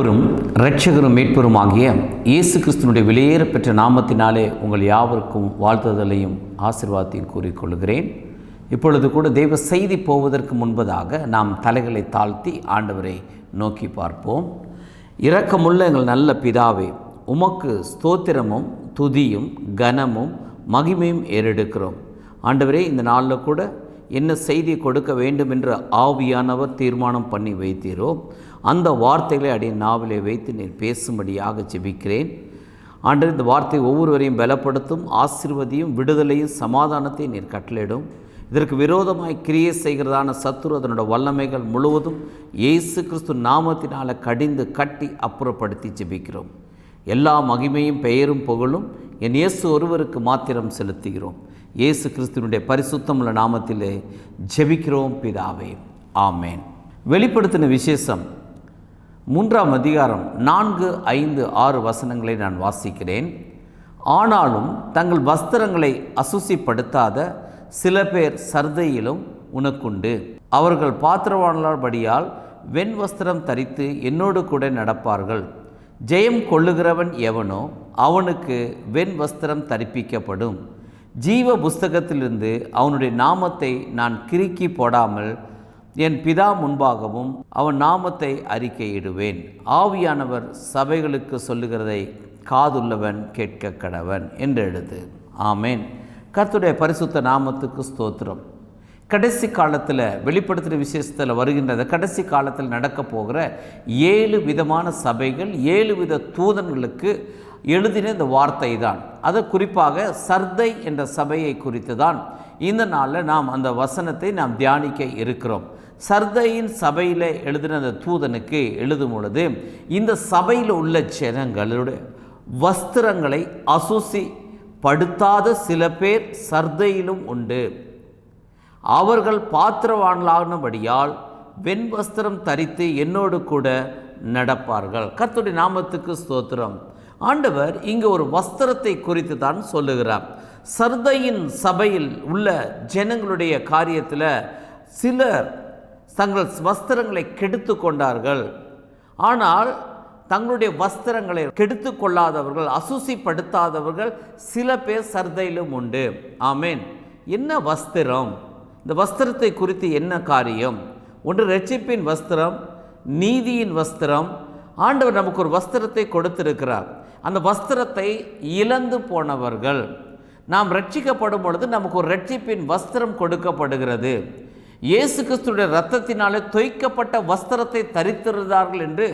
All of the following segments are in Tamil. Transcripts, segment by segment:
ஆண்டவரும் இரட்சகரும் மீட்பருமாகிய இயேசு கிறிஸ்துவினுடைய வெளியேறப்பெற்ற நாமத்தினாலே உங்கள் யாவருக்கும் வாழ்த்துதலையும் ஆசீர்வாதத்தையும் கூறிக்கொள்கிறேன். இப்பொழுது கூட தெய்வ செய்தி போவதற்கு முன்பதாக நாம் தலைகளை தாழ்த்தி ஆண்டவரை நோக்கி பார்ப்போம். இரக்கமுள்ள எங்கள் நல்ல பிதாவே, உமக்கு ஸ்தோத்திரமும் துதியும் கனமும் மகிமையும் ஏறெடுக்கிறோம். ஆண்டவரே, இந்த நாளில் கூட என்ன செய்தி கொடுக்க வேண்டும் என்று ஆவியானவர் தீர்மானம் பண்ணி வைத்தீரோ அந்த வார்த்தைகளை அடைய நாவிலே வைத்து நீர் பேசும்படியாக ஜெபிக்கிறேன். ஆண்டவர், இந்த வார்த்தை ஒவ்வொருவரையும் பலப்படுத்தும், ஆசீர்வதியும், விடுதலையும் சமாதானத்தையும் நீர் கட்டளையிடும். இதற்கு விரோதமாய் கிரியை செய்கிறதான சத்துரு அதனோட வல்லமைகள் முழுவதும் இயேசு கிறிஸ்து நாமத்தினால் கடிந்து கட்டி அப்புறப்படுத்தி ஜெபிக்கிறோம். எல்லா மகிமையும் பெயரும் புகழும் என் இயேசு ஒருவருக்கு மாத்திரம் செலுத்துகிறோம். இயேசு கிறிஸ்துவனுடைய பரிசுத்தமுள்ள நாமத்திலே ஜெபிக்கிறோம் பிதாவே, ஆமேன். வெளிப்படுத்தின விசேஷம் 3ஆம் அதிகாரம் 4, 5, 6 வசனங்களை நான் வாசிக்கிறேன். ஆனாலும் தங்கள் வஸ்திரங்களை அசுசிப்படுத்தாத சில பேர் சர்தையிலும் உனக்குண்டு. அவர்கள் பாத்திரவான்களபடியால் வெண் வஸ்திரம் தரித்து என்னோடு கூட நடப்பார்கள். ஜெயம் கொள்ளுகிறவன் எவனோ அவனுக்கு வெண் வஸ்திரம் தரிப்பிக்கப்படும். ஜீவ புஸ்தகத்திலிருந்து அவனுடைய நாமத்தை நான் கிறுக்கி போடாமல் என் பிதா முன்பாகவும் அவன் நாமத்தை அறிக்கையிடுவேன். ஆவியானவர் சபைகளுக்கு சொல்லுகிறதை காதுள்ளவன் கேட்க கடவன் என்று எழுது. ஆமேன். கர்த்தருடைய பரிசுத்த நாமத்துக்கு ஸ்தோத்திரம். கடைசி காலத்தில் வெளிப்படுத்துகிற விசேஷத்தில் வருகின்ற கடைசி காலத்தில் நடக்க போகிற 7 விதமான சபைகள், 7 வித தூதன்களுக்கு எழுதின இந்த வார்த்தை தான். அது குறிப்பாக சர்தை என்ற சபையை குறித்து தான் இந்த நாளில் நாம் அந்த வசனத்தை நாம் தியானிக்க இருக்கிறோம். சர்தையின் சபையில் எழுதின அந்த தூதனுக்கு எழுதும் பொழுது இந்த சபையில் உள்ள ஜனங்களுடைய வஸ்திரங்களை அசுசிப்படுத்தாத சில பேர் சர்தையிலும் உண்டு. அவர்கள் பாத்திரவான்களானபடியால் வெண் வஸ்திரம் தரித்து என்னோடு கூட நடப்பார்கள். கர்த்தருடைய நாமத்துக்கு ஸ்தோத்திரம். ஆண்டவர் இங்கு ஒரு வஸ்திரத்தை குறித்து தான் சொல்லுகிறார். சர்தையின் சபையில் உள்ள ஜனங்களுடைய காரியத்தில் சிலர் தங்கள் வஸ்திரங்களை கெடுத்து கொண்டார்கள். ஆனால் தங்களுடைய வஸ்திரங்களை கெடுத்து கொள்ளாதவர்கள், அசுசிப்படுத்தாதவர்கள் சில பேர் சர்தையிலும் உண்டு. ஆமேன். என்ன வஸ்திரம்? இந்த வஸ்திரத்தை குறித்து என்ன காரியம்? ஒன்று இரட்சிப்பின் வஸ்திரம், நீதியின் வஸ்திரம். ஆண்டவர் நமக்கு ஒரு வஸ்திரத்தை கொடுத்திருக்கிறார். அந்த வஸ்திரத்தை இழந்து போனவர்கள், நாம் ரட்சிக்கப்படும் பொழுது நமக்கு ஒரு ரட்சிப்பின் வஸ்திரம் கொடுக்கப்படுகிறது. இயேசு கிறிஸ்துடைய இரத்தத்தினாலே தொய்க்கப்பட்ட வஸ்திரத்தை தரித்திருந்தார்கள் என்று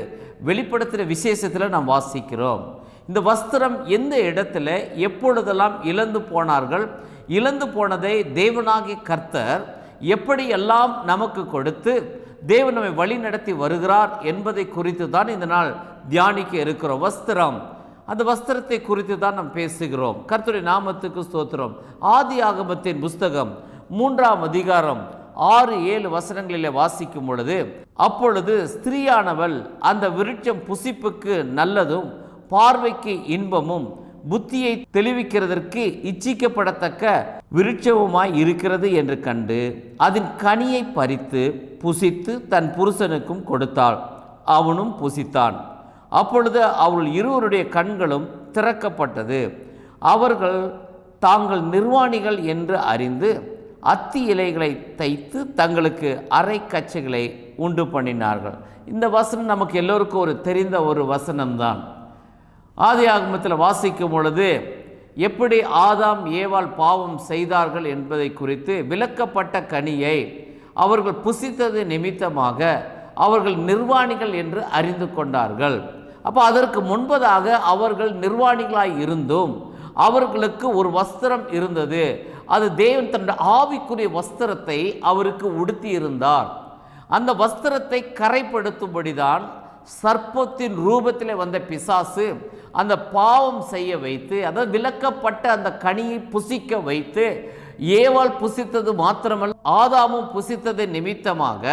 வெளிப்படுத்துகிற விசேஷத்தில் நாம் வாசிக்கிறோம். இந்த வஸ்திரம் எந்த இடத்துல எப்பொழுதெல்லாம் இழந்து போனார்கள், இழந்து போனதை தேவனாகிய கர்த்தர் எப்படியெல்லாம் நமக்கு கொடுத்து தேவன் நம்மை வழி நடத்தி வருகிறார் என்பதை குறித்து தான் இந்த நாள் தியானிக்க இருக்கிறோம். வஸ்திரம், அந்த வஸ்திரத்தை குறித்து தான் நாம் பேசுகிறோம். கர்த்தருடைய நாமத்துக்கு ஸ்தோத்திரம். ஆதியாகமத்தின் புஸ்தகம் 3ஆம் அதிகாரம் 6, 7 வசனங்களிலே வாசிக்கும் பொழுது, அப்பொழுது ஸ்திரீயானவள் அந்த விருட்சம் புசிப்புக்கு நல்லதும் பார்வைக்கு இன்பமும் புத்தியை தெளிவிக்கிறதற்கு இச்சிக்கப்படத்தக்க விருட்சமுமாய் இருக்கிறது என்று கண்டு அதன் கனியை பறித்து புசித்து தன் புருஷனுக்கும் கொடுத்தாள். அவனும் புசித்தான். அப்பொழுது அவள் இருவருடைய கண்களும் திறக்கப்பட்டது. அவர்கள் தாங்கள் நிர்வாணிகள் என்று அறிந்து அத்தி இலைகளை தைத்து தங்களுக்கு அரை கச்சைகளை உண்டு பண்ணினார்கள். இந்த வசனம் நமக்கு எல்லோருக்கும் ஒரு தெரிந்த ஒரு வசனம்தான். ஆதியாகமத்தில் வாசிக்கும் பொழுது எப்படி ஆதாம் ஏவாள் பாவம் செய்தார்கள் என்பதை குறித்து விலக்கப்பட்ட கனியை அவர்கள் புசித்தது நிமித்தமாக அவர்கள் நிர்வாணிகள் என்று அறிந்து கொண்டார்கள். அப்போ அதற்கு முன்பதாக அவர்கள் நிர்வாணிகளாய் இருந்தும் அவர்களுக்கு ஒரு வஸ்திரம் இருந்தது. அது தேவன் தன்னுடைய ஆவிக்குரிய வஸ்திரத்தை அவருக்கு உடுத்தி இருந்தார். அந்த வஸ்திரத்தை கரைப்படுத்தும்படிதான் சர்ப்பத்தின் ரூபத்திலே வந்த பிசாசு அந்த பாவம் செய்ய வைத்து, அதாவது விலக்கப்பட்ட அந்த கனியை புசிக்க வைத்து, ஏவாள் புசித்தது மாத்திரமல்ல ஆதாமும் புசித்தது நிமித்தமாக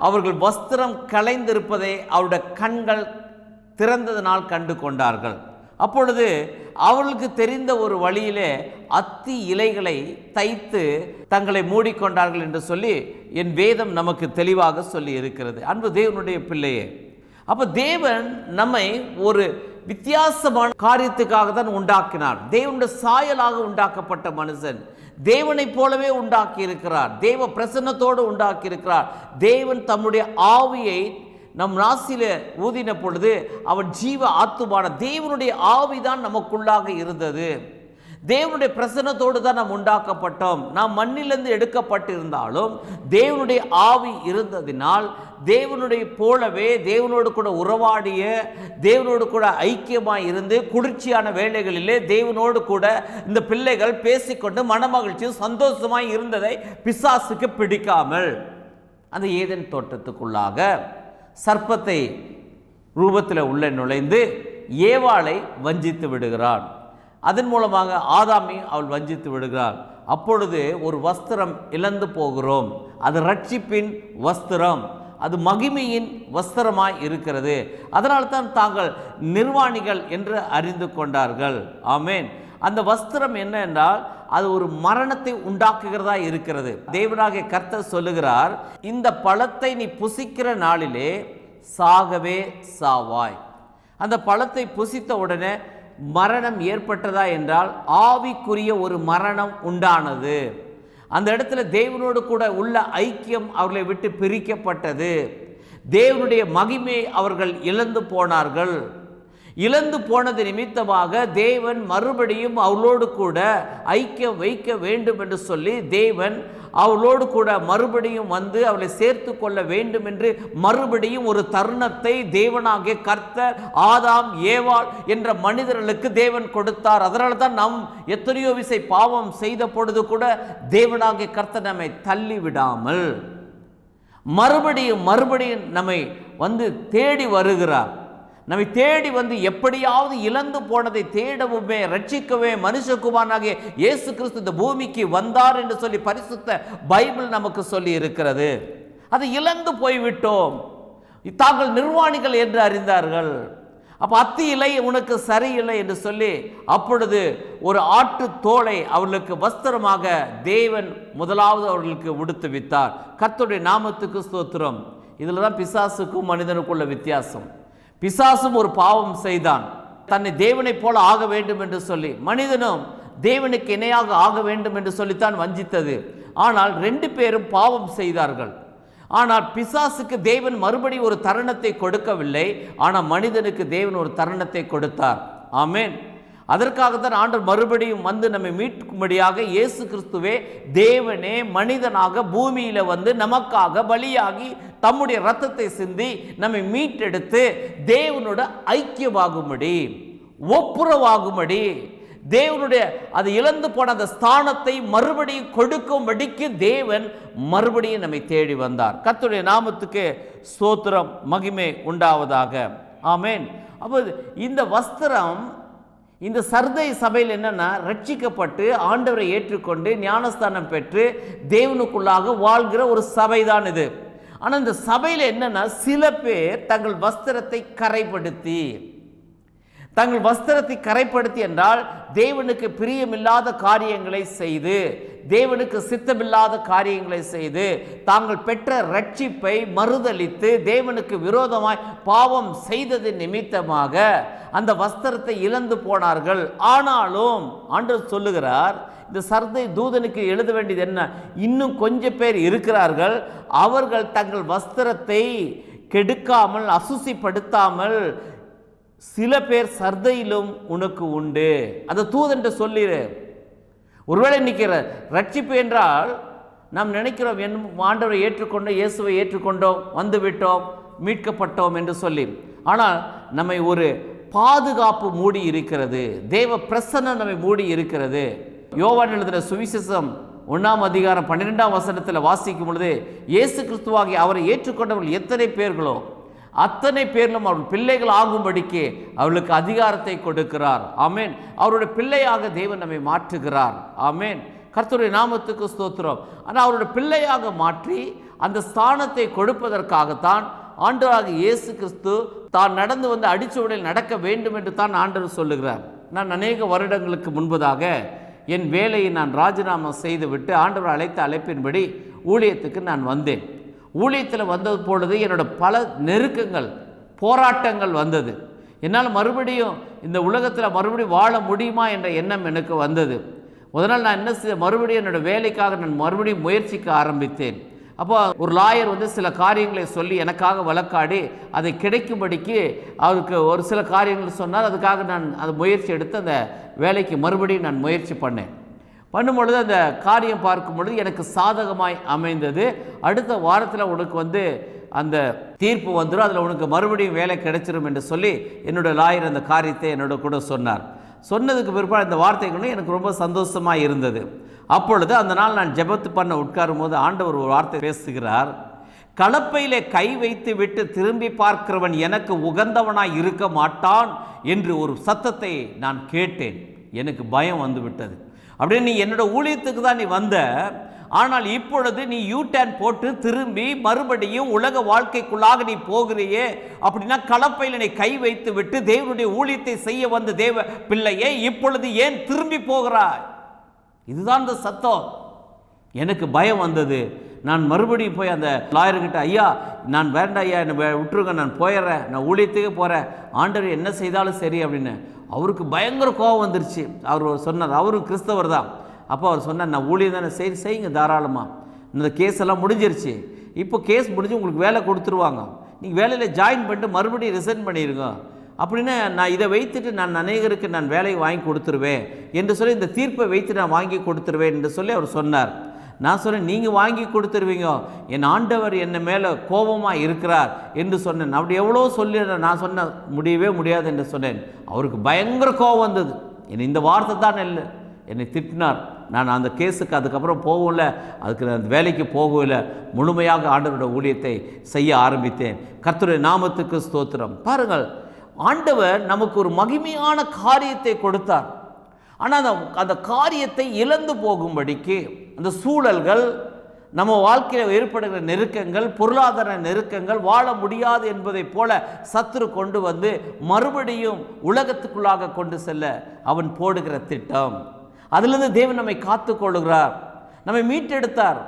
அவர்கள் வஸ்திரம் களைந்திருப்பதை அவருடைய கண்கள் திறந்ததனால் கண்டு கொண்டார்கள். அப்பொழுது அவர்களுக்கு தெரிந்த ஒரு வழியிலே அத்தி இலைகளை தைத்து தங்களை மூடிக்கொண்டார்கள் என்று சொல்லி என் வேதம் நமக்கு தெளிவாக சொல்லி இருக்கிறது. அன்பு தேவனுடைய பிள்ளையே, அப்போ தேவன் நம்மை ஒரு வித்தியாசமான காரியத்துக்காக தான் உண்டாக்கினார். தேவனுடைய சாயலாக உண்டாக்கப்பட்ட மனுஷன் தேவனைப் போலவே உண்டாக்கி இருக்கிறார். தேவ பிரசன்னத்தோடு உண்டாக்கி இருக்கிறார். தேவன் தம்முடைய ஆவியை நம் நாசில ஊதின பொழுது அவன் ஜீவ ஆத்துமான தேவனுடைய ஆவிதான் நமக்குள்ளாக இருந்தது. தேவனுடைய பிரசன்னத்தோடு தான் நாம் உண்டாக்கப்பட்டோம். நாம் மண்ணிலிருந்து எடுக்கப்பட்டிருந்தாலும் தேவனுடைய ஆவி இருந்ததினால் தேவனுடைய போலவே தேவனோடு கூட உறவாடிய, தேவனோடு கூட ஐக்கியமாய் இருந்து குளிர்ச்சியான வேளைகளிலே தேவனோடு கூட இந்த பிள்ளைகள் பேசிக்கொண்டு மனமகிழ்ச்சியும் சந்தோஷமாய் இருந்ததை பிசாசுக்கு பிடிக்காமல் அந்த ஏதேன் தோட்டத்துக்குள்ளாக சர்ப்பத்தை ரூபத்தில் உள்ள நுழைந்து ஏவாளை வஞ்சித்து விடுகிறான். அதன் மூலமாக ஆதாமை அவள் வஞ்சித்து விடுகிறாள். அப்பொழுது ஒரு வஸ்திரம் இழந்து போகிறோம். அது ரட்சிப்பின் வஸ்திரம், அது மகிமையின் வஸ்திரமாய் இருக்கிறது. அதனால்தான் தாங்கள் நிர்வாணிகள் என்று அறிந்து கொண்டார்கள். ஆமேன். அந்த வஸ்திரம் என்ன என்றால் அது ஒரு மரணத்தை உண்டாக்குகிறதா இருக்கிறது. தேவனாகிய கர்த்தர் சொல்லுகிறார், இந்த பழத்தை நீ புசிக்கிற நாளிலே சாகவே சாவாய். அந்த பழத்தை புசித்த உடனே மரணம் ஏற்பட்டதா என்றால் ஆவிக்குரிய ஒரு மரணம் உண்டானது. அந்த இடத்துல தேவனோடு கூட உள்ள ஐக்கியம் அவர்களை விட்டு பிரிக்கப்பட்டது. தேவனுடைய மகிமை அவர்கள் இழந்து போனார்கள். இழந்து போனது நிமித்தமாக தேவன் மறுபடியும் அவளோடு கூட ஐக்கியம் வைக்க வேண்டும் என்று சொல்லி தேவன் அவளோடு கூட மறுபடியும் வந்து அவளை சேர்த்து கொள்ள வேண்டும் என்று மறுபடியும் ஒரு தருணத்தை தேவனாகிய கர்த்தர் ஆதாம் ஏவாள் என்ற மனிதர்களுக்கு தேவன் கொடுத்தார். அதனால தான் நாம் எத்தனையோ விசை பாவம் செய்த பொழுது கூட தேவனாகிய கர்த்தர் நம்மை தள்ளி விடாமல் மறுபடியும் நம்மை வந்து தேடி வருகிறார். நம்மை தேடி வந்து எப்படியாவது இழந்து போனதை தேடவுமே ரட்சிக்கவே மனுஷகுமாரனாகிய இயேசு கிறிஸ்து இந்த பூமிக்கு வந்தார் என்று சொல்லி பரிசுத்த பைபிள் நமக்கு சொல்லி இருக்கிறது. அதை இழந்து போய்விட்டோம். தாங்கள் நிர்வாணிகள் என்று அறிந்தார்கள். அப்போ அத்தி இலை உனக்கு சரியில்லை என்று சொல்லி அப்பொழுது ஒரு ஆட்டு தோலை அவர்களுக்கு வஸ்திரமாக தேவன் முதலாவது அவர்களுக்கு உடுத்து வித்தார். கர்த்தருடைய நாமத்துக்கு ஸ்தோத்திரம். இதில் தான் பிசாசுக்கும் மனிதனுக்குள்ள வித்தியாசம். பிசாசும் ஒரு பாவம் செய்தான், தன்னை தேவனைப் போல ஆக வேண்டும் என்று சொல்லி. மனிதனும் தேவனுக்கு இணையாக ஆக வேண்டும் என்று சொல்லித்தான் வஞ்சித்தது. ஆனால் ரெண்டு பேரும் பாவம் செய்தார்கள். ஆனால் பிசாசுக்கு தேவன் மறுபடி ஒரு தருணத்தை கொடுக்கவில்லை. ஆனால் மனிதனுக்கு தேவன் ஒரு தருணத்தை கொடுத்தார். ஆமேன். அதற்காகத்தான் ஆண்டவர் மறுபடியும் வந்து நம்மை மீட்கும்படியாக இயேசு கிறிஸ்துவே தேவனே மனிதனாக பூமியில வந்து நமக்காக பலியாகி தம்முடைய இரத்தத்தை சிந்தி நம்மை மீட்டெடுத்து தேவனோட ஐக்கியமாகும்படி ஒப்புரவாகும்படி தேவனுடைய அது இழந்து போன அந்த ஸ்தானத்தை மறுபடியும் கொடுக்கும்படிக்கு தேவன் மறுபடியும் நம்மை தேடி வந்தார். கர்த்தருடைய நாமத்துக்கு ஸ்தோத்திரம், மகிமை உண்டாவதாக. ஆமேன். அப்போ இந்த வஸ்திரம் இந்த சர்தை சபையில் என்னன்னா ரட்சிக்கப்பட்டு ஆண்டவரை ஏற்றுக்கொண்டு ஞானஸ்தானம் பெற்று தேவனுக்குள்ளாக வாழ்கிற ஒரு சபை தான் இது. ஆனால் இந்த சபையில் என்னன்னா சில பேர் தங்கள் வஸ்திரத்தை கரைப்படுத்தி என்றால் தேவனுக்கு பிரியமில்லாத காரியங்களை செய்து, தேவனுக்கு சித்தமில்லாத காரியங்களை செய்து, தாங்கள் பெற்ற ரட்சிப்பை மறுதலித்து தேவனுக்கு விரோதமாய் பாவம் செய்தது நிமித்தமாக அந்த வஸ்திரத்தை இழந்து போனார்கள். ஆனாலும் ஆண்டவர் சொல்லுகிறார், இந்த சர்தை தூதனுக்கு எழுத வேண்டியது என்ன? இன்னும் கொஞ்சம் பேர் இருக்கிறார்கள், அவர்கள் தங்கள் வஸ்திரத்தை கெடுக்காமல் அசுசிப்படுத்தாமல் சில பேர் சர்தையிலும் உனக்கு உண்டு. அந்த தூதன் சொல்லிடு. ஒருவேளை நிற்கிற ரட்சிப்பு என்றால் நாம் நினைக்கிறோம் ஆண்டவரை ஏற்றுக்கொண்டோம், இயேசுவை ஏற்றுக்கொண்டோம், வந்து விட்டோம், மீட்கப்பட்டோம் என்று சொல்லி. ஆனால் நம்மை ஒரு பாதுகாப்பு மூடி இருக்கிறது. தேவ பிரசன்னம் நம்மை மூடி இருக்கிறது. யோவான் எழுதின சுவிசேஷம் 1 அதிகாரம் 12 வசனத்தில் வாசிக்கும் பொழுது இயேசு கிறிஸ்துவாகி அவரை ஏற்றுக்கொண்டவர்கள் எத்தனை பேர்களோ அத்தனை பேரிலும் அவர்கள் பிள்ளைகள் ஆகும்படிக்கு அவர்களுக்கு அதிகாரத்தை கொடுக்கிறார். ஆமேன். அவருடைய பிள்ளையாக தேவன் நம்மை மாற்றுகிறார். ஆமேன். கர்த்தருடைய நாமத்துக்கு ஸ்தோத்திரம். ஆனால் அவருடைய பிள்ளையாக மாற்றி அந்த ஸ்தானத்தை கொடுப்பதற்காகத்தான் ஆண்டவராகிய இயேசு கிறிஸ்து தான் நடந்து வந்து அடிச்சுவடில் நடக்க வேண்டும் என்று தான் ஆண்டவர் சொல்லுகிறார். நான் அநேக வருடங்களுக்கு முன்பதாக என் வேலையை நான் ராஜினாமா செய்துவிட்டு ஆண்டவர் அழைத்த அழைப்பின்படி ஊழியத்துக்கு நான் வந்தேன். ஊழியத்தில் வந்தது பொழுது என்னோட பல நெருக்கங்கள், போராட்டங்கள் வந்தது. என்னால் மறுபடியும் இந்த உலகத்தில் மறுபடியும் வாழ முடியுமா என்ற எண்ணம் எனக்கு வந்தது. முதல் நான் என்ன செய்ய, மறுபடியும் என்னோடய வேலைக்காக நான் மறுபடியும் முயற்சிக்க ஆரம்பித்தேன். அப்போ ஒரு லாயர் சில காரியங்களை சொல்லி எனக்காக வழக்காடி அதை கிடைக்கும்படிக்கு அவருக்கு ஒரு சில காரியங்கள் சொன்னார். அதுக்காக நான் அந்த முயற்சி எடுத்து அந்த வேலைக்கு மறுபடியும் நான் முயற்சி பண்ணும்பொழுது அந்த காரியம் பார்க்கும் பொழுது எனக்கு சாதகமாய் அமைந்தது. அடுத்த வாரத்தில் உனக்கு அந்த தீர்ப்பு வந்துடும், அதில் உனக்கு மறுபடியும் வேலை கிடைச்சிரும் என்று சொல்லி என்னோடய லாயர் அந்த காரியத்தை என்னோட கூட சொன்னார். சொன்னதுக்கு பிற்பாடு இந்த வார்த்தைகளும் எனக்கு ரொம்ப சந்தோஷமாக இருந்தது. அப்பொழுது அந்த நாள் நான் ஜெபத்து பண்ண உட்காரும் போது ஆண்டவர் ஒரு வார்த்தை பேசுகிறார். கலப்பையிலே கை வைத்து விட்டு திரும்பி பார்க்கிறவன் எனக்கு உகந்தவனாய் இருக்க மாட்டான் என்று ஒரு சத்தத்தை நான் கேட்டேன். எனக்கு பயம் வந்து விட்டது. அப்படியே நீ என்னோட ஊழியத்துக்கு தான் நீ வந்த, ஆனால் இப்பொழுது நீ யூடர்ன் போட்டு திரும்பி மறுபடியும் உலக வாழ்க்கைக்குள்ளாக நீ போகிறியே, அப்படின்னா கலப்பையில் நீ கை வைத்து விட்டு தேவனுடைய ஊழியத்தை செய்ய வந்த தேவ பிள்ளையே இப்பொழுது ஏன் திரும்பி போகிறாய்? இதுதான் இந்த சத்தம். எனக்கு பயம் வந்தது. நான் மறுபடியும் போய் அந்த லாயர்கிட்ட, ஐயா நான் வேண்டாம் ஐயா, என்னை விட்டுருங்க, நான் போயிடுறேன், நான் ஊழியத்துக்கு போகிறேன், ஆண்டவர் என்ன செய்தாலும் சரி அப்படின்னு. அவருக்கு பயங்கர கோபம் வந்துருச்சு. அவர் சொன்னார், அவரும் கிறிஸ்தவர் தான். அப்போ அவர் சொன்னார், நான் ஊழியம் தானே, சரி செய்யுங்க தாராளமாக, இந்த கேஸ் எல்லாம் முடிஞ்சிருச்சு, இப்போ கேஸ் முடிஞ்சு உங்களுக்கு வேலை கொடுத்துருவாங்க, நீங்கள் வேலையில் ஜாயின் பண்ணிட்டு மறுபடியும் ரிசைன் பண்ணிடுங்க அப்படின்னு நான் இதை வைத்துட்டு நான் அநேகருக்கு நான் வேலையை வாங்கி கொடுத்துருவேன் என்று சொல்லி இந்த தீர்ப்பை வைத்து நான் வாங்கி கொடுத்துருவேன் என்று சொல்லி அவர் சொன்னார். நான் சொன்னேன், நீங்கள் வாங்கி கொடுத்துருவீங்க, என் ஆண்டவர் என்ன மேலே கோபமாக இருக்கிறார் என்று சொன்னேன். அப்படி எவ்வளோ சொல்லி நான் சொன்ன முடியவே முடியாது என்று சொன்னேன். அவருக்கு பயங்கர கோபம் வந்தது. என்னை இந்த வார்த்தை தான் இல்லை, என்னை திட்டினார். நான் அந்த கேஸுக்கு அதுக்கப்புறம் போகல, அதுக்கு நான் வேலைக்கு போகவில்லை, முழுமையாக ஆண்டவருடைய ஊழியத்தை செய்ய ஆரம்பித்தேன். கர்த்தருடைய நாமத்துக்கு ஸ்தோத்திரம். பாருங்கள், ஆண்டவர் நமக்கு ஒரு மகிமையான காரியத்தை கொடுத்தார். ஆனால் அந்த காரியத்தை இழந்து போகும்படிக்கு அந்த சூழல்கள், நம்ம வாழ்க்கையில் ஏற்படுகிற நெருக்கங்கள், பொருளாதார நெருக்கங்கள், வாழ முடியாது என்பதை போல சத்துரு கொண்டு வந்து மறுபடியும் உலகத்துக்குள்ளாக கொண்டு செல்ல அவன் போடுகிற திட்டம். அதிலிருந்து தேவன் நம்மை காத்து கொள்ளுகிறார், நம்மை மீட்டெடுத்தார்.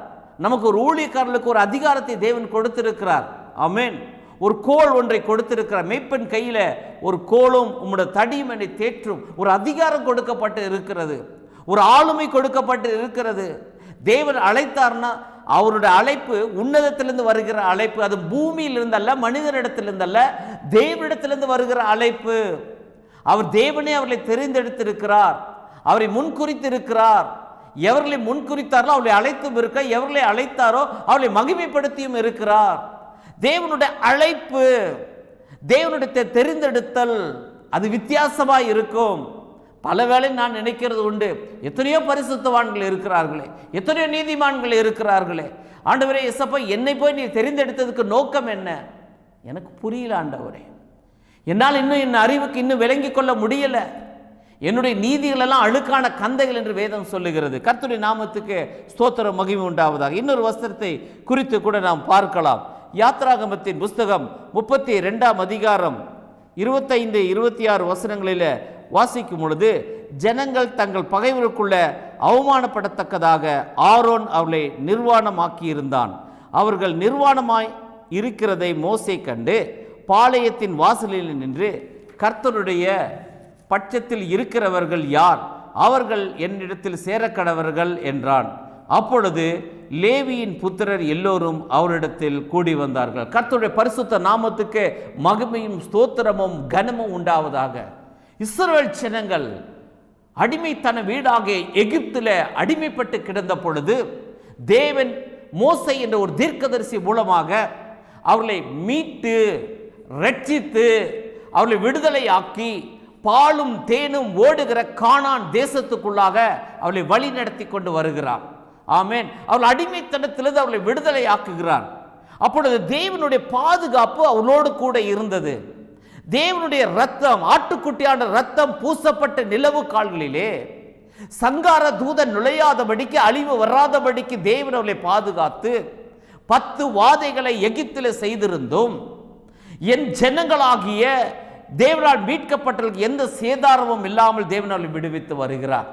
நமக்கு ஒரு ஊழியக்காரர்களுக்கு ஒரு அதிகாரத்தை தேவன் கொடுத்திருக்கிறார். ஆமென். ஒரு கோல் ஒன்றை கொடுத்திருக்கிறார். மேய்ப்பன் கையில் ஒரு கோலும் உம்முடைய தடியும் என்னை தேற்றும் ஒரு அதிகாரம் கொடுக்கப்பட்டு இருக்கிறது, ஒரு ஆளுமை கொடுக்கப்பட்டு இருக்கிறது. தேவன் அழைத்தார்னா அவருடைய அழைப்பு உன்னதத்திலிருந்து வருகிற அழைப்பு, அது பூமியிலிருந்து அல்ல, மனிதனிடத்திலிருந்து அல்ல, தேவனிடத்திலிருந்து வருகிற அழைப்பு. அவர் தேவனே அவர்களை தெரிந்தெடுத்திருக்கிறார், அவரை முன்குறித்திருக்கிறார். எவர்களை முன்குறித்தாரோ அவர்களை அழைத்தும் இருக்க, எவர்களை அழைத்தாரோ அவர்களை மகிமைப்படுத்தியும் இருக்கிறார். தேவனுடைய அழைப்பு, தேவனுடைய தெரிந்தெடுத்தல், அது வித்தியாசமாக இருக்கும். பல வேளை நான் நினைக்கிறது உண்டு, எத்தனையோ பரிசுத்தவான்கள் இருக்கிறார்களே, எத்தனையோ நீதிமான்கள் இருக்கிறார்களே, ஆண்டவரே இயேசப்பா என்னை போய் நீ தெரிந்தெடுத்ததுக்கு நோக்கம் என்ன? எனக்கு புரியல ஆண்டவரே, என்னால் இன்னும் என் அறிவுக்கு இன்னும் விளங்கி கொள்ள முடியல. என்னுடைய நீதிகள் எல்லாம் அழுக்கான கந்தைகள் என்று வேதம் சொல்லுகிறது. கர்த்தருடைய நாமத்துக்கு ஸ்தோத்திர மகிமை உண்டாவதாக. இன்னொரு வஸ்திரத்தை குறித்து கூட நாம் பார்க்கலாம். யாத்ராகமத்தின் புஸ்தகம் 32ஆம் அதிகாரம் 25, 26 வசனங்களில் வாசிக்கும் பொழுது, ஜனங்கள் தங்கள் பகைவருக்குள்ள அவமானப்படத்தக்கதாக ஆரோன் அவர்களை நிர்வாணமாக்கி இருந்தான். அவர்கள் நிர்வாணமாய் இருக்கிறதை மோசே கண்டு பாளையத்தின் வாசலில் நின்று, கர்த்தருடைய பட்சத்தில் இருக்கிறவர்கள் யார்? அவர்கள் என்னிடத்தில் சேரக்கடவர்கள் என்றான். அப்பொழுது லேவியின் புத்திரர் எல்லோரும் அவரிடத்தில் கூடி வந்தார்கள். கர்த்தருடைய பரிசுத்த நாமத்துக்கு மகிமையும் ஸ்தோத்திரமும் கனமும் உண்டாவதாக. இஸ்ரவேல் ஜனங்கள் அடிமைத்தன வீடாக எகிப்தில் அடிமைப்பட்டு கிடந்த பொழுது தேவன் மோசே என்ற ஒரு தீர்க்கதரிசி மூலமாக அவர்களை மீட்டு ரட்சித்து அவர்களை விடுதலை ஆக்கி பாலும் தேனும் ஓடுகிற கானான் தேசத்துக்குள்ளாக அவர்களை வழி நடத்தி கொண்டு வருகிறார். ஆமென். அவர்கள் அடிமைத்தனத்திலிருந்து அவர்களை விடுதலை ஆக்குகிறார். அப்பொழுது தேவனுடைய பாதுகாப்பு அவர்களோடு கூட இருந்தது. தேவனுடைய ரத்தம், ஆட்டுக்குட்டியான ரத்தம் பூசப்பட்ட நிலவு கால்களிலே சங்கார தூதன் நுழையாதபடிக்கு, அழிவு வராதபடிக்கு தேவன் அவர்களை பாதுகாத்து 10 வாதைகளை எகிப்திலே செய்திருந்தும் என் ஜனங்களாகிய தேவனால் மீட்கப்பட்டவர்களுக்கு எந்த சேதாரமும் இல்லாமல் தேவன் அவர்களை விடுவித்து வருகிறார்.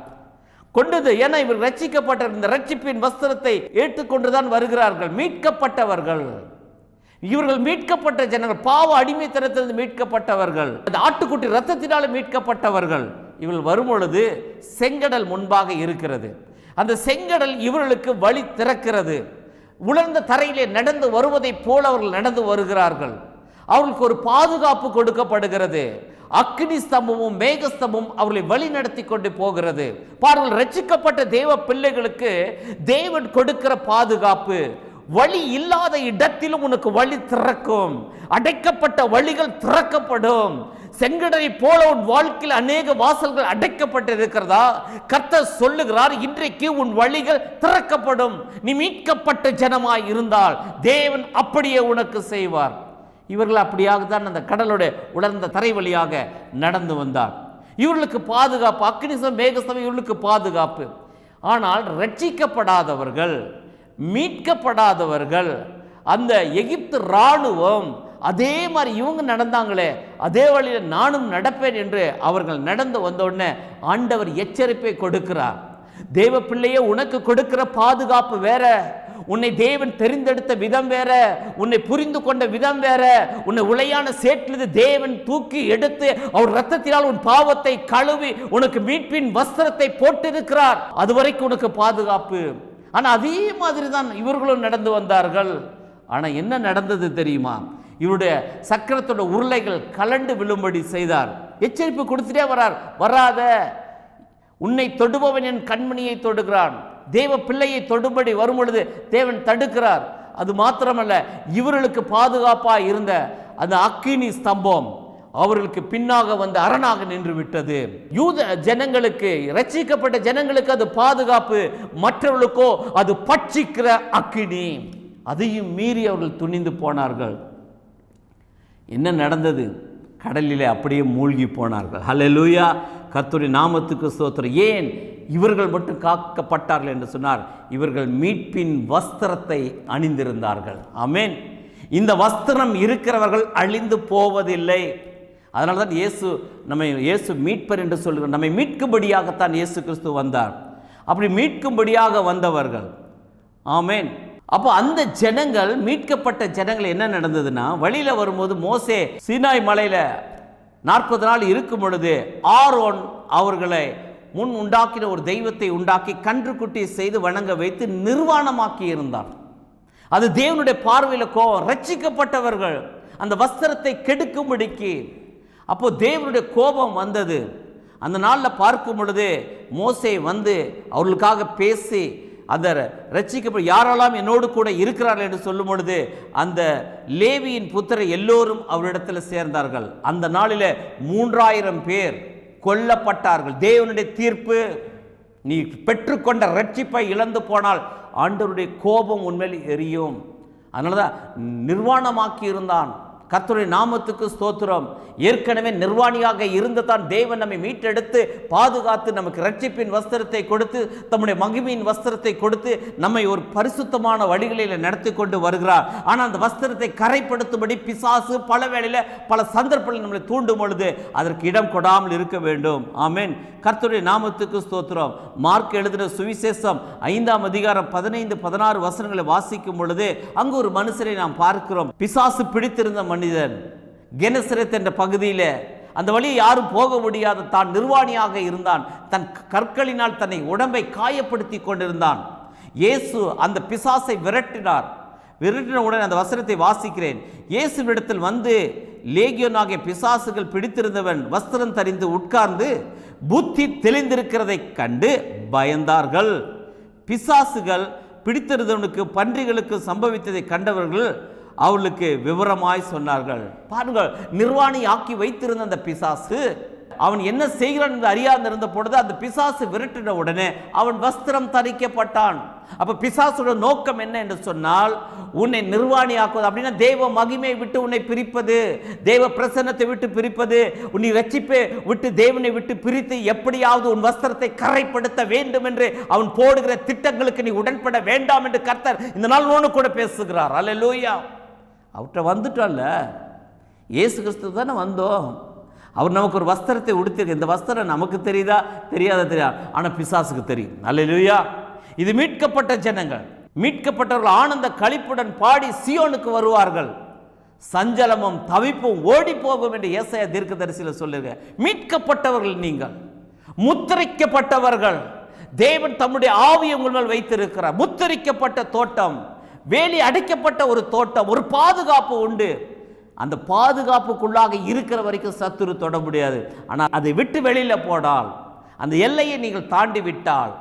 கொண்டது ஏன்னா இவர் ரட்சிக்கப்பட்ட இந்த ரட்சிப்பின் வஸ்திரத்தை ஏற்றுக்கொண்டுதான் வருகிறார்கள். மீட்கப்பட்டவர்கள் இவர்கள் மீட்கப்பட்ட ஜனங்கள், பாவ அடிமைத்தனத்திலிருந்து மீட்கப்பட்டவர்கள், அந்த ஆட்டுக்குட்டி ரத்தத்தினால மீட்கப்பட்டவர்கள். இவர்கள் வரும்பொழுது செங்கடல் முன்பாக இருக்கிறது. அந்த செங்கடல் இவர்களுக்கு வழி திறக்கிறது. உலர்ந்த தரையிலே நடந்து வருவதைப் போல அவர்கள் நடந்து வருகிறார்கள். அவர்களுக்கு ஒரு பாதுகாப்பு கொடுக்கப்படுகிறது. அக்னி ஸ்தம்பமும் மேகஸ்தம்பமும் அவர்களை வழி நடத்தி கொண்டு போகிறது. பாருங்கள், ரட்சிக்கப்பட்ட தேவ பிள்ளைகளுக்கு தேவன் கொடுக்கிற பாதுகாப்பு. வழி இல்லாத இடத்திலும் உனக்கு வழி திறக்கும். அடைக்கப்பட்ட வழிகள் திறக்கப்படும். செங்கடலை போல உன் வாழ்க்கையில் அநேக வாசல்கள் அடைக்கப்பட்டு இருக்கிறதா? கர்த்தர் சொல்லுகிறார், இன்றைக்கு உன் வழிகள் திறக்கப்படும். நீ மீட்கப்பட்ட ஜனமாய் இருந்தால் தேவன் அப்படியே உனக்கு செய்வார். இவர்கள் அப்படியாகத்தான் அந்த கடலோட உலர்ந்த தரை வழியாக நடந்து வந்தார். இவர்களுக்கு பாதுகாப்பு, அக்னிசம் மேகஸ்தம் இவர்களுக்கு பாதுகாப்பு. ஆனால் ரட்சிக்கப்படாதவர்கள், மீட்கப்படாதவர்கள், அந்த எகிப்து இராணுவம் அதே மாதிரி இவங்க நடந்தாங்களே அதே வழியில் நானும் நடப்பேன் என்று அவர்கள் நடந்து வந்தோடனே ஆண்டவர் எச்சரிப்பை கொடுக்கிறார். தேவ பிள்ளையே, உனக்கு கொடுக்கிற பாதுகாப்பு வேற, உன்னை தேவன் தெரிந்தெடுத்த விதம் வேற, உன்னை புரிந்து கொண்ட விதம் வேற. உன்னை உளையான சேற்றிலிருந்து தேவன் தூக்கி எடுத்து அவர் ரத்தத்தினால் உன் பாவத்தை கழுவி உனக்கு மீட்பின் வஸ்திரத்தை போட்டிருக்கிறார். அதுவரைக்கும் உனக்கு பாதுகாப்பு. ஆனா அதே மாதிரி தான் இவர்களும் நடந்து வந்தார்கள். ஆனா என்ன நடந்தது தெரியுமா? இவருடைய சக்கரத்தோட உருளைகள் கலண்டு விழும்படி செய்தார். எச்சரிப்பு கொடுத்துட்டே வரார், வராத, உன்னை தொடுபவன் என் கண்மணியை தொடுகிறான். தேவ பிள்ளையை தொடும்படி வரும் பொழுது தேவன் தடுக்கிறார். அது மாத்திரமல்ல, இவர்களுக்கு பாதுகாப்பாக இருந்த அந்த அக்கினி ஸ்தம்பம் அவர்களுக்கு பின்னாக வந்து அரணாக நின்று விட்டது. யூத ஜனங்களுக்கு, ரட்சிக்கப்பட்ட ஜனங்களுக்கு அது பாதுகாப்பு, மற்றவர்களுக்கோ அது பட்சிக்கிற அக்கினி. அதையும் மீறி அவர்கள் துணிந்து போனார்கள். என்ன நடந்தது? கடலிலே அப்படியே மூழ்கி போனார்கள். ஹல்லேலூயா, கர்த்தருடைய நாமத்துக்கு ஸ்தோத்திரம். ஏன் இவர்கள் மட்டும் காக்கப்பட்டார்கள் என்று சொன்னார்? இவர்கள் மீட்பின் வஸ்திரத்தை அணிந்திருந்தார்கள். ஆமென். இந்த வஸ்திரம் இருக்கிறவர்கள் அழிந்து போவதில்லை. அதனால தான் இயேசு மீட்பர் என்று சொல்கிறார். நம்மை மீட்கும்படியாகத்தான் இயேசு கிறிஸ்து வந்தார். அப்படி மீட்கும்படியாக வந்தவர்கள். ஆமென். அப்போ அந்த ஜனங்கள், மீட்கப்பட்ட ஜனங்கள், என்ன நடந்ததுன்னா, வழியில வரும்போது மோசே சீனாய் மலையில 40 நாள் இருக்கும் பொழுது ஆரோன் அவர்களை முன் உண்டாக்கின ஒரு தெய்வத்தை உண்டாக்கி கன்றுக்குட்டியை செய்து வணங்க வைத்து நிர்வாணமாக்கி இருந்தார். அது தேவனுடைய பார்வையில் கோபம். ரட்சிக்கப்பட்டவர்கள் அந்த வஸ்திரத்தை கெடுக்கும்படிக்கு அப்போ தேவனுடைய கோபம் வந்தது. அந்த நாளில் பார்க்கும் பொழுது மோசே வந்து அவர்களுக்காக பேசி அந்த ரட்சிக்கப்பட்ட யாரெல்லாம் என்னோடு கூட இருக்கிறார்கள் என்று சொல்லும் பொழுது அந்த லேவியின் புத்திரர் எல்லோரும் அவரிடத்தில் சேர்ந்தார்கள். அந்த நாளில் 3000 பேர் கொல்லப்பட்டார்கள். தேவனுடைய தீர்ப்பு, நீ பெற்றுக்கொண்ட ரட்சிப்பை இழந்து போனால் ஆண்டவருடைய கோபம் உண்மையில் எரியும். அதனால தான் நிர்வாணமாக்கி இருந்தான். கர்த்தருடைய நாமத்துக்கு ஸ்தோத்திரம். ஏற்கனவே நிர்வாணியாக இருந்து தான் தேவன் நம்மை மீட்டெடுத்து பாதுகாத்து நமக்கு ரட்சிப்பின் வஸ்திரத்தை கொடுத்து தம்முடைய மகிமையின் வஸ்திரத்தை கொடுத்து நம்மை ஒரு பரிசுத்தமான வழிகளில் நடத்தி கொண்டு வருகிறார். ஆனால் அந்த வஸ்திரத்தை கரைப்படுத்தும்படி பிசாசு பல வேளையில் பல சந்தர்ப்பங்களில் நம்மளை தூண்டும் பொழுது அதற்கு இடம் கொடாமல் இருக்க வேண்டும். ஆமென். கர்த்தருடைய நாமத்துக்கு ஸ்தோத்திரம். மார்க் எழுதின சுவிசேஷம் 5ஆம் அதிகாரம் 15-16 வசனங்களை வாசிக்கும் பொழுது அங்கு ஒரு மனுஷரை நாம் பார்க்கிறோம். பிசாசு பிடித்திருந்த மனிதன், கெனசரேத் என்ற பகுதியில் அந்த வழியை யாரும் போக முடியாத தான் நிர்வாணியாக இருந்தான். தன் கற்களினால் தன்னை உடம்பை காயப்படுத்தி கொண்டிருந்தான். இயேசு அந்த பிசாசை விரட்டினார். விரட்டின உடனே அந்த வசனத்தை வாசிக்கிறேன். இயேசுவிடத்தில் வந்து லேகியோனாகிய பிசாசுகள் பிடித்திருந்தவன் வஸ்திரம் தரிந்து உட்கார்ந்து புத்தி தெளிந்திருக்கிறதை கண்டு பயந்தார்கள். பிசாசுகள் பிடித்திருந்தவனுக்கு பன்றிகளுக்கு சம்பவித்ததை கண்டவர்கள் அவளுக்கு விவரமாய் சொன்னார்கள். பாருங்கள், நிர்வாணி ஆக்கி வைத்திருந்த அந்த பிசாசு அவன் என்ன செய்கிறான் என்று அறியாது இருந்த பொழுது அந்த பிசாசு விரட்டின உடனே அவன் வஸ்திரம் தரிக்கப்பட்டான். அப்ப பிசாசோட நோக்கம் என்ன என்று சொன்னால், உன்னை நிர்வாணி ஆக்குவது. அப்படின்னா தேவ மகிமையை விட்டு உன்னை பிரிப்பது, தேவ பிரசன்னத்தை விட்டு பிரிப்பது, உன்னை ரட்சிப்பை விட்டு தேவனை விட்டு பிரித்து எப்படியாவது உன் வஸ்திரத்தை கரைப்படுத்த வேண்டும் என்று அவன் போடுகிற திட்டங்களுக்கு நீ உடன்பட வேண்டாம் என்று கர்த்தர் இந்த நாள் ஒன்று கூட பேசுகிறார். அல்லேலூயா. அவர்கிட்ட வந்துட்டோம்ல, இயேசு கிறிஸ்து தானே வந்தோம். அவர் நமக்கு ஒரு வஸ்திரத்தை உடுத்திருக்கு. இந்த வஸ்திரம் நமக்கு தெரியுதா தெரியாத தெரியாது, ஆனால் பிசாசுக்கு தெரியும். அல்லேலூயா. இது மீட்கப்பட்ட ஜனங்கள். மீட்கப்பட்டவர்கள் ஆனந்த களிப்புடன் பாடி சியோனுக்கு வருவார்கள். சஞ்சலமும் தவிப்பும் ஓடி போகும் என்று ஏசாயா தீர்க்கதரிசியில் சொல்லுங்க. மீட்கப்பட்டவர்கள் நீங்கள், முத்திரிக்கப்பட்டவர்கள். தேவன் தம்முடைய ஆவியை உங்கள் மேல் வைத்திருக்கிறார். முத்திரிக்கப்பட்ட தோட்டம், வேலி அடைக்கப்பட்ட ஒரு தோட்டம், ஒரு பாதுகாப்பு உண்டு. அந்த பாதுகாப்புக்குள்ளாக இருக்கிற வரைக்கும் சத்துரு தொட முடியாது. ஆனால் அதை விட்டு வெளியில போடால், அந்த எல்லையை நீங்கள் தாண்டி விட்டால்,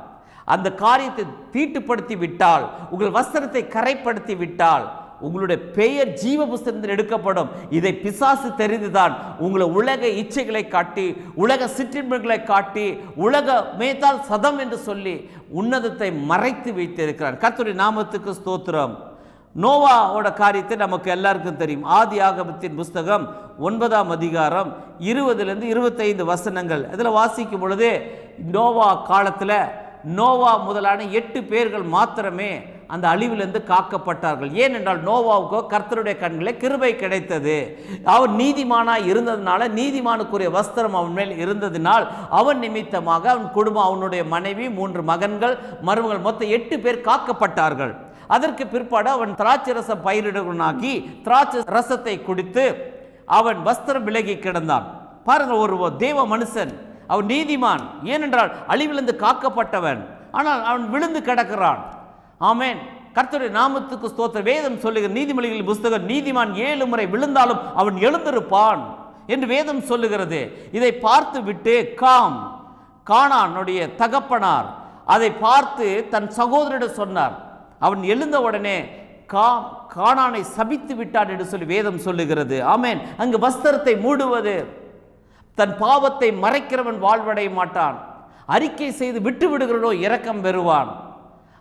அந்த காரியத்தை தீட்டுப்படுத்தி விட்டால், உங்கள் வஸ்திரத்தை கரைப்படுத்தி விட்டால், உங்களுடைய பெயர் ஜீவ புஸ்தகத்தில் எடுக்கப்படும். இதை பிசாசு தெரிந்துதான் உங்களை உலக இச்சைகளை காட்டி, உலக சிற்றின்பங்களை காட்டி, உலக மேத்தால் சதம் என்று சொல்லி உன்னதத்தை மறைத்து வைத்திருக்கிறார். கர்த்தருடைய நாமத்துக்கு ஸ்தோத்திரம். நோவாவோட காரியத்தை நமக்கு எல்லாருக்கும் தெரியும். ஆதி ஆகமத்தின் புஸ்தகம் 9ஆம் அதிகாரம் 20 25 வசனங்கள். இதில் வாசிக்கும் பொழுது நோவா காலத்தில் நோவா முதலான 8 பேர்கள் மாத்திரமே அந்த அழிவிலிருந்து காக்கப்பட்டார்கள். ஏனென்றால் நோவாவுக்கோ கர்த்தருடைய கண்களில் கிருபை கிடைத்தது. அவன் நீதிமானாய் இருந்ததுனால, நீதிமானுக்குரிய வஸ்திரம் அவன் மேல் இருந்ததினால் அவன் நிமித்தமாக அவன் குடும்பம், அவனுடைய மனைவி, 3 மகன்கள், மருமகள், மொத்தம் 8 பேர் காக்கப்பட்டார்கள். அதற்கு பிற்பாடு அவன் திராட்சை ரசம் பயிரிடுவனாகி திராட்சை ரசத்தை குடித்து அவன் வஸ்திரம் விலகி கிடந்தான். பாருங்கள், ஒரு தேவ மனுஷன், அவன் நீதிமான். ஏனென்றால் அழிவிலிருந்து காக்கப்பட்டவன். ஆனால் அவன் விழுந்து கிடக்கிறான். ஆமென். கர்த்தருடைய நாமத்துக்கு ஸ்தோத்திரம். வேதம் சொல்லுகிற நீதிமொழிகளின் புஸ்தகம், நீதிமான் 7 முறை விழுந்தாலும் அவன் எழுந்திருப்பான் என்று வேதம் சொல்லுகிறது. இதை பார்த்து விட்டு கானானுடைய தகப்பனார் அதை பார்த்து தன் சகோதரிடம் சொன்னார். அவன் எழுந்த உடனே கானானை சபித்து விட்டான் என்று சொல்லி வேதம் சொல்லுகிறது. ஆமென். அங்கு வஸ்திரத்தை மூடுவது, தன் பாவத்தை மறைக்கிறவன் வாழ்வடைய மாட்டான். அறிக்கை செய்து விட்டு விடுகிறனோ இரக்கம் பெறுவான்.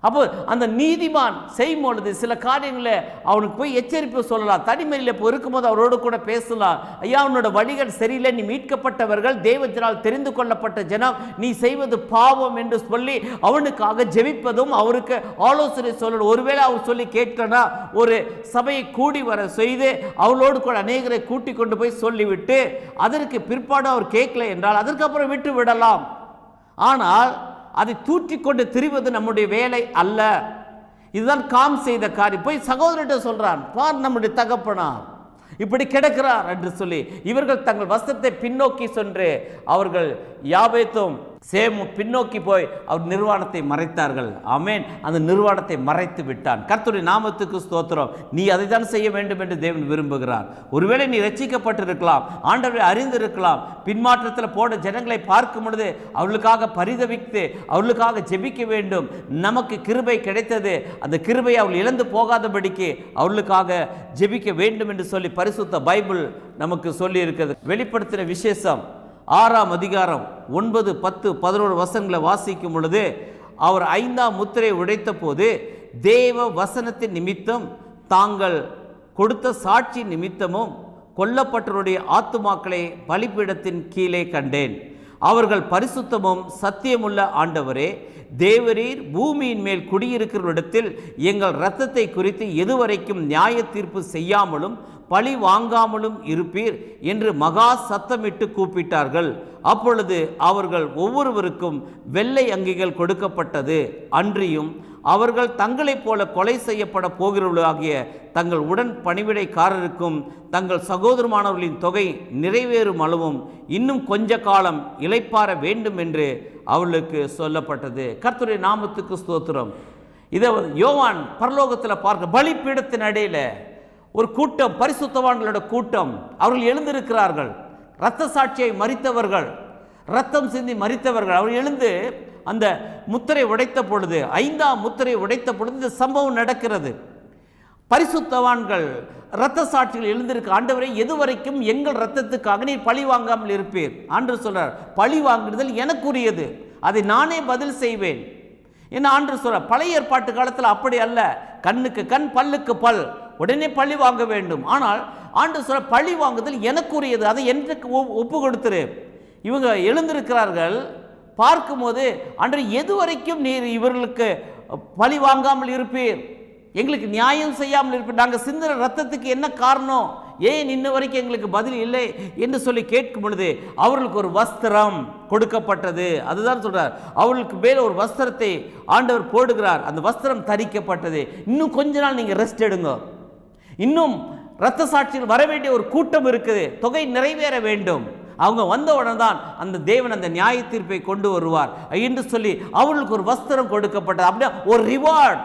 அப்போ அந்த நீதிமான் செய்யும் பொழுது சில காரியங்களை அவனுக்கு போய் எச்சரிப்பு சொல்லலாம். தனிமையில் இப்போ இருக்கும்போது அவரோடு கூட பேசலாம். ஐயா, உன்னோட வழிகள் சரியில்லை, நீ மீட்கப்பட்டவர்கள், தேவஜனால் தெரிந்து கொள்ளப்பட்ட ஜனம், நீ செய்வது பாவம் என்று சொல்லி அவனுக்காக ஜெபிப்பதும் அவருக்கு ஆலோசனை சொல்லணும். ஒருவேளை அவர் சொல்லி கேட்கனா ஒரு சபையை கூடி வர செய்து அவளோடு கூட அநேகரை கூட்டி கொண்டு போய் சொல்லிவிட்டு அதற்கு பிற்பாடு அவர் கேட்கல என்றால் அதற்கப்புறம் விட்டு விடலாம். ஆனால் அதை தூற்றிக்கொண்டு திரிவது நம்முடைய வேலை அல்ல. இதுதான் காம் செய்த காரியம். போய் சகோதரர்கிட்ட சொல்றான், பார் நம்முடைய தகப்பனார் இப்படி கிடக்கிறார் என்று சொல்லி இவர்கள் தங்கள் வஸ்திரத்தை பின்னோக்கி சென்று அவர்கள் யாபேத்தும் சேமும் பின்னோக்கி போய் அவர் நிர்வாணத்தை மறைத்தார்கள். ஆமென். அந்த நிர்வாணத்தை மறைத்து விட்டான். கர்த்தருடைய நாமத்துக்கு ஸ்தோத்திரம். நீ அதை தான் செய்ய வேண்டும் என்று தேவன் விரும்புகிறார். ஒருவேளை நீ ரட்சிக்கப்பட்டிருக்கலாம், ஆண்டவரை அறிந்திருக்கலாம், பின்மாற்றத்தில் போன ஜனங்களை பார்க்கும் பொழுது அவர்களுக்காக பரிதவித்து அவர்களுக்காக ஜெபிக்க வேண்டும். நமக்கு கிருபை கிடைத்தது, அந்த கிருபை அவர்கள் இழந்து போகாதபடிக்கு அவர்களுக்காக ஜெபிக்க வேண்டும் என்று சொல்லி பரிசுத்த பைபிள் நமக்கு சொல்லி இருக்கிறது. வெளிப்படுத்தின விசேஷம் 6ஆம் அதிகாரம் 9, 10, 11 வசனங்களை வாசிக்கும் பொழுது அவர் 5ஆம் முத்திரை உடைத்த போது தேவ வசனத்தின் நிமித்தம் தாங்கள் கொடுத்த சாட்சி நிமித்தமும் கொல்லப்பட்டவருடைய ஆத்துமாக்களை பலிபீடத்தின் கீழே கண்டேன். அவர்கள் பரிசுத்தமும் சத்தியமுள்ள ஆண்டவரே, தேவரீர் பூமியின் மேல் குடியிருக்கிற இடத்தில் எங்கள் இரத்தத்தை குறித்து எதுவரைக்கும் நியாய தீர்ப்பு செய்யாமலும் பழி வாங்காமலும் இருப்பீர் என்று மகா சத்தமிட்டு கூப்பிட்டார்கள். அப்பொழுது அவர்கள் ஒவ்வொருவருக்கும் வெள்ளை அங்கிகள் கொடுக்கப்பட்டது. அன்றியும் அவர்கள் தங்களைப் போல கொலை செய்யப்பட போகிறவர்களாகிய தங்கள் உடன் பணிவிடைக்காரருக்கும் தங்கள் சகோதரமானவர்களின் தொகை நிறைவேறும் அளவும் இன்னும் கொஞ்ச காலம் இளைப்பாற வேண்டும் என்று அவர்களுக்கு சொல்லப்பட்டது. கர்த்தருடைய நாமத்துக்கு ஸ்தோத்திரம். இதை யோவான் பரலோகத்தில் பார்க்க பலிபீடத்தின் அடையில் ஒரு கூட்டம், பரிசுத்தவான்களோட கூட்டம், அவர்கள் எழுந்திருக்கிறார்கள். இரத்த சாட்சியை மரித்தவர்கள், இரத்தம் சிந்தி மரித்தவர்கள், அவர்கள் எழுந்து அந்த முத்திரை உடைத்த பொழுது, 5ஆம் முத்திரை உடைத்த பொழுது இந்த சம்பவம் நடக்கிறது. பரிசுத்தவான்கள், இரத்த சாட்சிகள் எழுந்திருக்க, ஆண்டவரை எதுவரைக்கும் எங்கள் இரத்தத்துக்காக நீர் பழி வாங்காமல் இருப்பீர். ஆண்டவர் சொல்றார், பழி வாங்குதல் எனக்குரியது, அதை நானே பதில் செய்வேன் என்ன ஆண்டவர் சொல்றார். பழைய ஏற்பாட்டு காலத்தில் அப்படி அல்ல, கண்ணுக்கு கண் பல்லுக்கு பல், உடனே பழி வாங்க வேண்டும். ஆனால் ஆண்டவர் சொல்ற, பழி வாங்குதல் எனக்குரியது, அதை எனக்கு ஒப்பு கொடுத்துரு. இவங்க எழுந்திருக்கிறார்கள். பார்க்கும்போது ஆண்டவர் எதுவரைக்கும் நீர் இவர்களுக்கு பழி வாங்காமல் இருப்பீர், எங்களுக்கு நியாயம் செய்யாமல் இருப்பீர், நாங்கள் சிந்தின ரத்தத்துக்கு என்ன காரணம், ஏன் இன்ன வரைக்கும் எங்களுக்கு பதில் இல்லை என்று சொல்லி கேட்கும் பொழுது அவர்களுக்கு ஒரு வஸ்திரம் கொடுக்கப்பட்டது. அதுதான் சொல்றார், அவர்களுக்கு மேல் ஒரு வஸ்திரத்தை ஆண்டவர் போடுகிறார். அந்த வஸ்திரம் தரிக்கப்பட்டது. இன்னும் கொஞ்ச நாள் நீங்கள் ரெஸ்ட் எடுங்க, இன்னும் இரத்த சாட்சிகள் வர வேண்டிய ஒரு கூட்டம் இருக்குது, தொகை நிறைவேற வேண்டும். அவங்க வந்தவுடன் தான் அந்த தேவன் அந்த நியாய தீர்ப்பை கொண்டு வருவார் என்று சொல்லி அவர்களுக்கு ஒரு வஸ்திரம் கொடுக்கப்பட்டது. அப்படின்னா ஒரு ரிவார்ட்,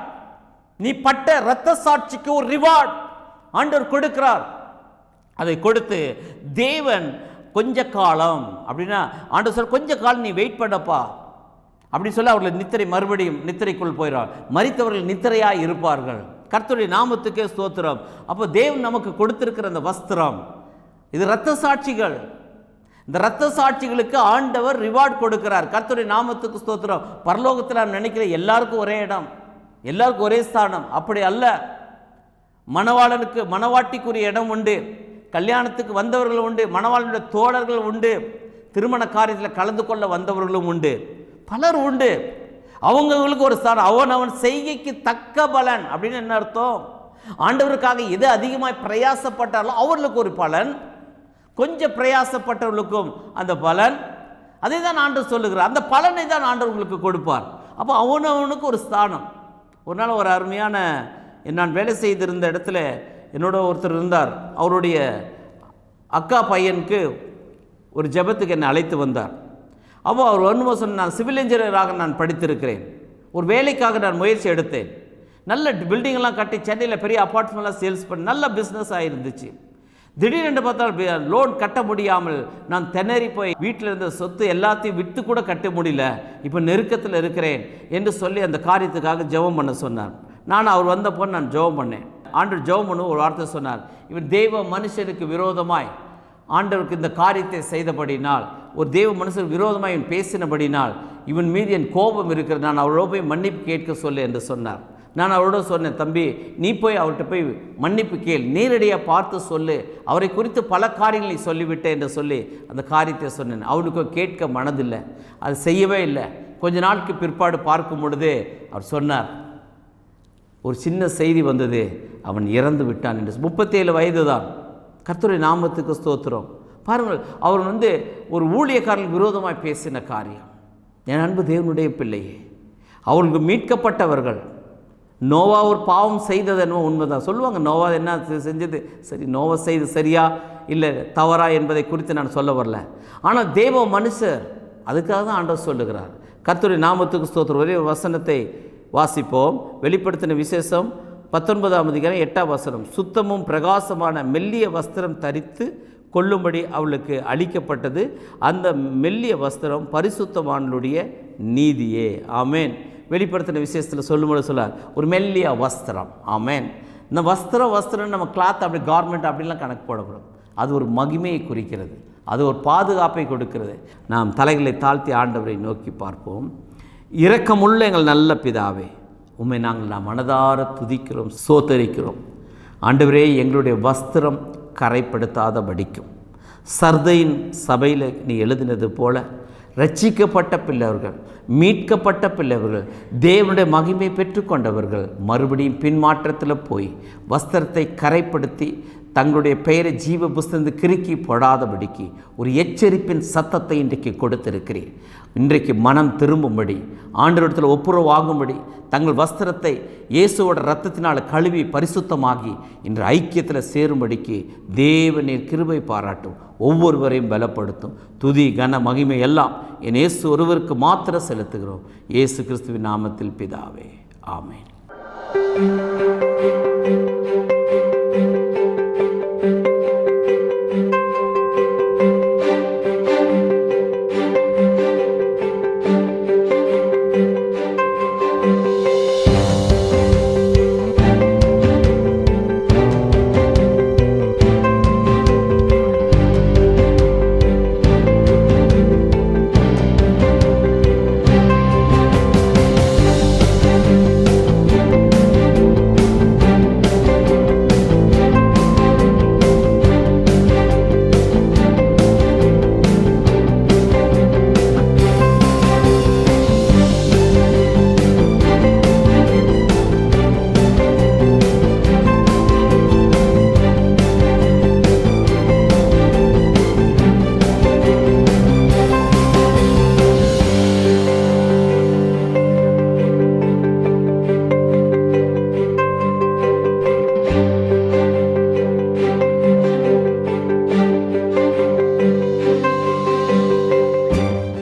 நீ பட்ட இரத்த சாட்சிக்கு ஒரு ரிவார்ட் ஆண்டவர் கொடுக்கிறார். அதை கொடுத்து தேவன் கொஞ்ச காலம், அப்படின்னா ஆண்டவர் சொல்ல கொஞ்ச காலம் நீ வெயிட் பண்ணப்பா அப்படின்னு சொல்லி அவர்கள் நித்திரை மறுபடியும் நித்திரைக்குள் போயிடுவார். மரித்தவர்கள் நித்திரையாக இருப்பார்கள். கர்த்தருடைய நாமத்துக்கே ஸ்தோத்திரம். அப்போ தேவன் நமக்கு கொடுத்திருக்கிற அந்த வஸ்திரம் இது இரத்த சாட்சிகள். இந்த இரத்த சாட்சிகளுக்கு ஆண்டவர் ரிவார்ட் கொடுக்கிறார். கர்த்தருடைய நாமத்துக்கு ஸ்தோத்திரம். பரலோகத்தில் நான் நினைக்கிறேன் எல்லாருக்கும் ஒரே இடம், எல்லாருக்கும் ஒரே ஸ்தானம். அப்படி அல்ல. மணவாளனுக்கு மணவாட்டிக்குரிய இடம் உண்டு, கல்யாணத்துக்கு வந்தவர்கள் உண்டு, மணவாளனுடைய தோழர்கள் உண்டு, திருமண காரியத்தில் கலந்து கொள்ள வந்தவர்களும் உண்டு, பலர் உண்டு. அவங்களுக்கு ஒரு ஸ்தானம். அவன் செய்கைக்கு தக்க பலன் அப்படின்னு என்ன அர்த்தம்? ஆண்டவருக்காக எது அதிகமாக பிரயாசப்பட்டாலும் அவர்களுக்கு ஒரு பலன், கொஞ்சம் பிரயாசப்பட்டவர்களுக்கும் அந்த பலன். அதை தான் ஆண்டவர் சொல்லுகிறார். அந்த பலனை தான் ஆண்டவர்களுக்கு கொடுப்பார். அப்போ அவனுக்கு ஒரு ஸ்தானம். ஒரு நாள் ஒரு அருமையான, நான் வேலை செய்திருந்த இடத்துல என்னோட ஒருத்தர் இருந்தார். அவருடைய அக்கா பையனுக்கு ஒரு ஜெபத்துக்கு என்னை அழைத்து வந்தார். அப்போ அவர் ஒன்றுமோ சொன்ன, நான் சிவில் இன்ஜினியராக நான் படித்திருக்கிறேன், ஒரு வேலைக்காக நான் முயற்சி எடுத்தேன், நல்ல பில்டிங்கெல்லாம் கட்டி சென்னையில் பெரிய அப்பார்ட்மெண்ட்லாம் சேல்ஸ் பண்ணி நல்ல பிஸ்னஸ் ஆகிருந்துச்சு. திடீரென்று பார்த்தால் லோன் கட்ட முடியாமல் நான் திணறி போய் வீட்டில் இருந்த சொத்து எல்லாத்தையும் விற்று கூட கட்ட முடியல, இப்போ நெருக்கத்தில் இருக்கிறேன் என்று சொல்லி அந்த காரியத்துக்காக ஜெபம் பண்ண சொன்னார். நான் அவர் வந்தப்போ நான் ஜெபம் பண்ணேன். ஆண்டவர் ஜெபம் பண்ண ஒரு வார்த்தை சொன்னார், இவர் தெய்வ மனுஷனுக்கு விரோதமாய் ஆண்டவருக்கு இந்த காரியத்தை செய்தபடினால், ஒரு தெய்வ மனுஷனுக்கு விரோதமாய் இவன் பேசினபடினால் இவன் மீது என் கோபம் இருக்கிறது, நான் அவரோட போய் மன்னிப்பு கேட்க சொல்லு என்று சொன்னார். நான் அவரோட சொன்னேன், தம்பி நீ போய் அவர்கிட்ட போய் மன்னிப்பு கேள், நேரடியாக பார்த்து சொல்லு, அவரை குறித்து பல காரியங்களை சொல்லிவிட்டேன் என்று சொல்லி அந்த காரியத்தை சொன்னேன். அவனுக்கு கேட்க மனதில்லை, அது செய்யவே இல்லை. கொஞ்ச நாளுக்கு பிற்பாடு பார்க்கும் பொழுது அவர் சொன்னார், ஒரு சின்ன செய்தி வந்தது, அவன் இறந்து விட்டான் என்று. 37 வயது தான். கர்த்தருடைய நாமத்துக்கு ஸ்தோத்திரம். பாருங்கள், அவர் ஒரு ஊழியக்காரர்களுக்கு விரோதமாக பேசின காரியம். என் அன்பு தேவனுடைய பிள்ளையே, அவர்களுக்கு மீட்கப்பட்டவர்கள். நோவா ஒரு பாவம் செய்தது என்னவோ உண்மைதான். சொல்லுவாங்க நோவா என்ன செஞ்சது சரி, நோவா செய்து சரியா இல்லை தவறா என்பதை குறித்து நான் சொல்ல வரல. ஆனால் தேவ மனுஷர், அதுக்காக தான் ஆண்டவர் சொல்லுகிறார். கர்த்தருடைய நாமத்துக்கு ஸ்தோத்திரம். ஒரே வசனத்தை வாசிப்போம். வெளிப்படுத்தின விசேஷம் 19ஆம் அதிகாரம் 8ஆம் வசனம். சுத்தமும் பிரகாசமான மெல்லிய வஸ்திரம் தரித்து கொள்ளும்படி அவளுக்கு அளிக்கப்பட்டது. அந்த மெல்லிய வஸ்திரம் பரிசுத்தவான்களுடைய நீதியே. ஆமேன். வெளிப்படுத்தின விசேஷத்தில் சொல்லும்போது சொல்லார், ஒரு மெல்லிய வஸ்திரம். ஆமேன். இந்த வஸ்திரம் நம்ம கிளாத் அப்படி கார்மெண்ட் அப்படிலாம் கணக்கு போடக்கூடாது. அது ஒரு மகிமையை குறிக்கிறது, அது ஒரு பாதுகாப்பை கொடுக்கிறது. நாம் தலைகளை தாழ்த்தி ஆண்டவரை நோக்கி பார்ப்போம். இரக்கமுள்ள எங்கள் நல்ல பிதாவே, உம்மை நாங்கள் மனதார துதிக்கிறோம், சோத்தரிக்கிறோம். ஆண்டவரே, எங்களுடைய வஸ்திரம் கரைப்படுத்தாத படிக்கும். சர்தையின் சபையில் நீ எழுதினது போல ரட்சிக்கப்பட்ட பிள்ளைவர்கள், மீட்கப்பட்ட பிள்ளைவர்கள், தேவனுடைய மகிமை பெற்றுக்கொண்டவர்கள் மறுபடியும் பின்மாற்றத்தில் போய் வஸ்திரத்தை கரைப்படுத்தி தங்களுடைய பெயரை ஜீவ புஸ்தகத்தில் கிறுக்கி போடாதபடிக்கு ஒரு எச்சரிப்பின் சத்தத்தை இன்றைக்கு கொடுத்திருக்கிறேன். இன்றைக்கு மனம் திரும்பும்படி, ஆண்டவரிடத்தில் ஒப்புரவாகும்படி, தங்கள் வஸ்திரத்தை இயேசுவோட இரத்தத்தினால் கழுவி பரிசுத்தமாகி இன்று ஐக்கியத்தில் சேரும்படிக்கு தேவனீர் கிருபை பாராட்டும், ஒவ்வொருவரையும் பலப்படுத்தும். துதி கன மகிமை எல்லாம் என் இயேசு ஒருவருக்கு மாத்திர செலுத்துகிறோம். இயேசு கிறிஸ்துவின் நாமத்தில் பிதாவே, ஆமென்.